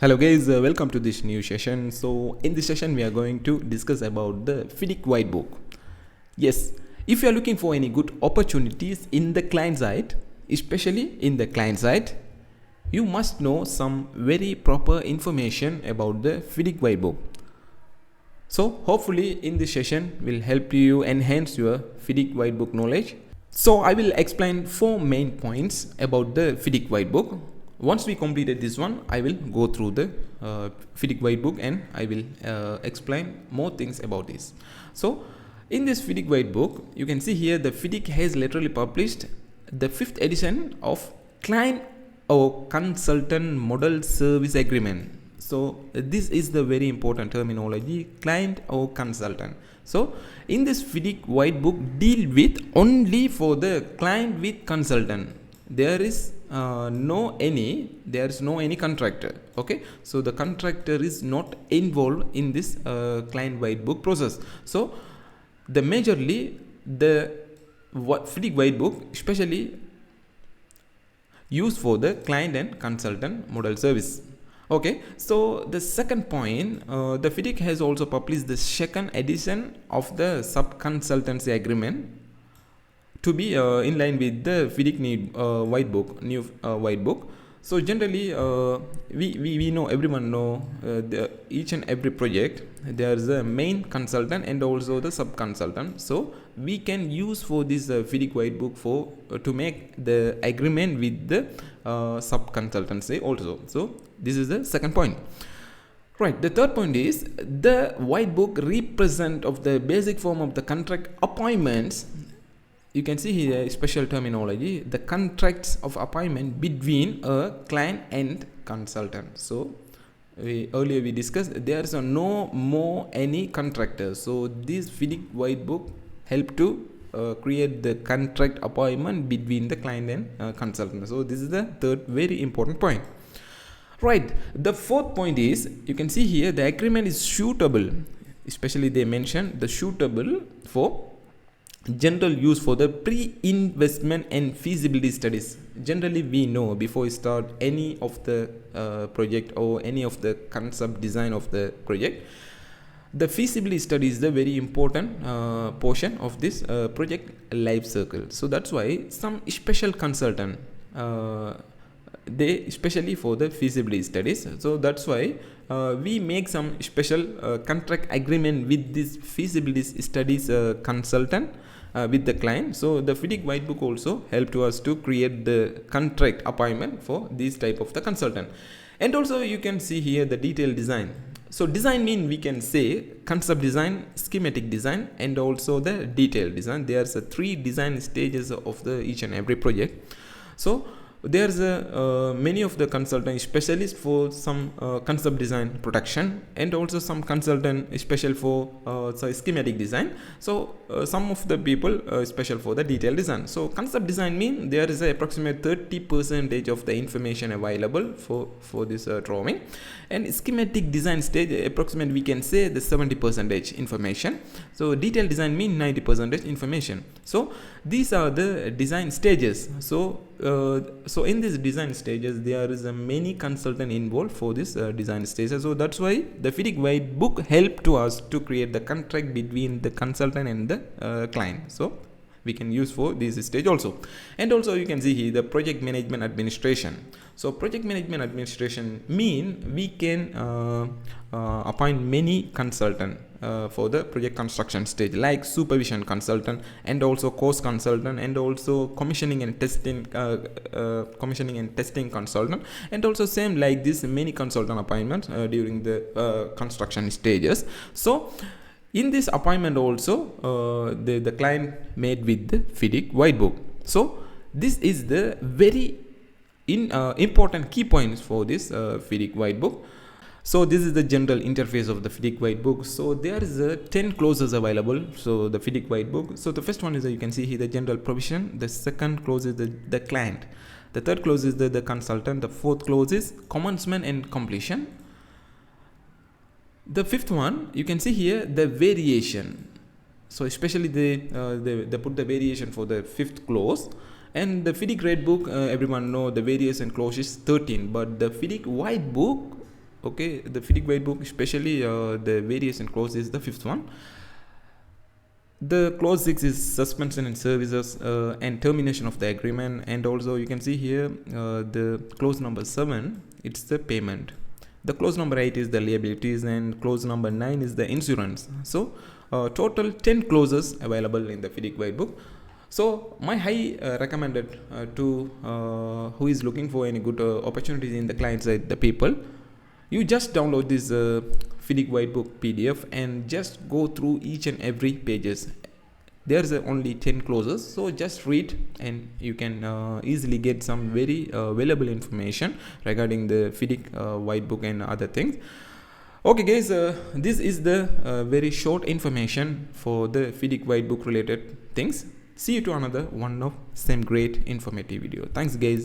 Hello guys, welcome to this new session. So in this session we are going to discuss about the 𝐸𝐸𝐻 Whitebook. Yes, if you are looking for any good opportunities in the client side, especially in the client side, you must know some very proper information about the 𝐸𝐸𝐻 Whitebook. So hopefully in this session will help you enhance your 𝐸𝐸𝐻 Whitebook knowledge. So I will explain 4 main points about the 𝐸𝐸𝐻 Whitebook. Once we completed this one, I will go through the 𝐸𝐸𝐻 Whitebook and I will explain more things about this. So in this 𝐸𝐸𝐻 Whitebook, you can see here the 𝐸𝐸𝐻 has literally published the 5th edition of Client or Consultant Model Service Agreement. So this is the very important terminology, client or consultant. So in this 𝐸𝐸𝐻 Whitebook deal with only for the client with consultant. There is no any contractor. Okay, so the contractor is not involved in this client Whitebook process. So the majorly the 𝐸𝐸𝐻 Whitebook especially used for the client and consultant model service. Okay, so the second point, the 𝐸𝐸𝐻 has also published the 2nd edition of the sub consultancy agreement to be in line with the 𝐸𝐸𝐻 new Whitebook. So generally we know, everyone know, each and every project there is a main consultant and also the sub consultant. So we can use for this 𝐸𝐸𝐻 Whitebook for to make the agreement with the sub consultancy also. So this is the second point. Right, the third point is the Whitebook represent of the basic form of the contract appointments. You can see here special terminology, the contracts of appointment between a client and consultant. So earlier we discussed there is no more any contractors. So this 𝐸𝐸𝐻 Whitebook help to create the contract appointment between the client and consultant. So this is the third very important point. Right, the fourth point is, you can see here the agreement is suitable, especially they mention the suitable for general use for the pre-investment and feasibility studies. Generally we know before we start any of the project or any of the concept design of the project, the feasibility study is the very important portion of this project life cycle. So that's why some special consultant they especially for the feasibility studies. So that's why we make some special contract agreement with this feasibility studies consultant with the client. So the 𝐸𝐸𝐻 Whitebook also help to us to create the contract appointment for this type of the consultant. And also you can see here the detailed design. So design mean we can say concept design, schematic design and also the detailed design. There's 3 design stages of the each and every project. So there's many of the consultant specialists for some concept design production and also some consultant special for schematic design. So some of the people special for the detailed design. So concept design mean there is approximate 30% of the information available for this drawing, and schematic design stage approximate we can say the 70% information. So detailed design mean 90% information. So these are the design stages. So in these design stages there is a many consultant involved for this design stages. So that's why the 𝐸𝐸𝐻 Whitebook help to us to create the contract between the consultant and the client. So we can use for this stage also. And also you can see here the project management administration. So project management administration mean we can appoint many consultant for the project construction stage, like supervision consultant and also cost consultant and also commissioning and testing consultant, and also same like this many consultant appointments during the construction stages. So in this appointment also the client made with the 𝐸𝐸𝐻 Whitebook. So this is the very important key points for this 𝐸𝐸𝐻 Whitebook. So this is the general interface of the 𝐸𝐸𝐻 Whitebook. So there is 10 clauses available. So the 𝐸𝐸𝐻 Whitebook. So the first one is you can see here the general provision. The second clause is the client. The third clause is the consultant. The fourth clause is commencement and completion. The fifth one you can see here the variation. So especially they put the variation for the 5th clause. And the 𝐸𝐸𝐻 Whitebook, everyone know the variation clause is 13, but the 𝐸𝐸𝐻 Whitebook Okay, the FIDIC White Book, especially the variation clause is the fifth one. The clause 6 is suspension and services and termination of the agreement, and also you can see here the clause number 7, it's the payment. The clause number 8 is the liabilities, and clause number 9 is the insurance. So total 10 clauses available in the FIDIC White Book. So my high recommended to who is looking for any good opportunities in the client side, the people, you just download this FIDIC White Book PDF and just go through each and every pages. There's only 10 clauses, so just read and you can easily get some very valuable information regarding the FIDIC White Book and other things. Okay guys, this is the very short information for the FIDIC White Book related things. See you to another one of same great informative video. Thanks guys.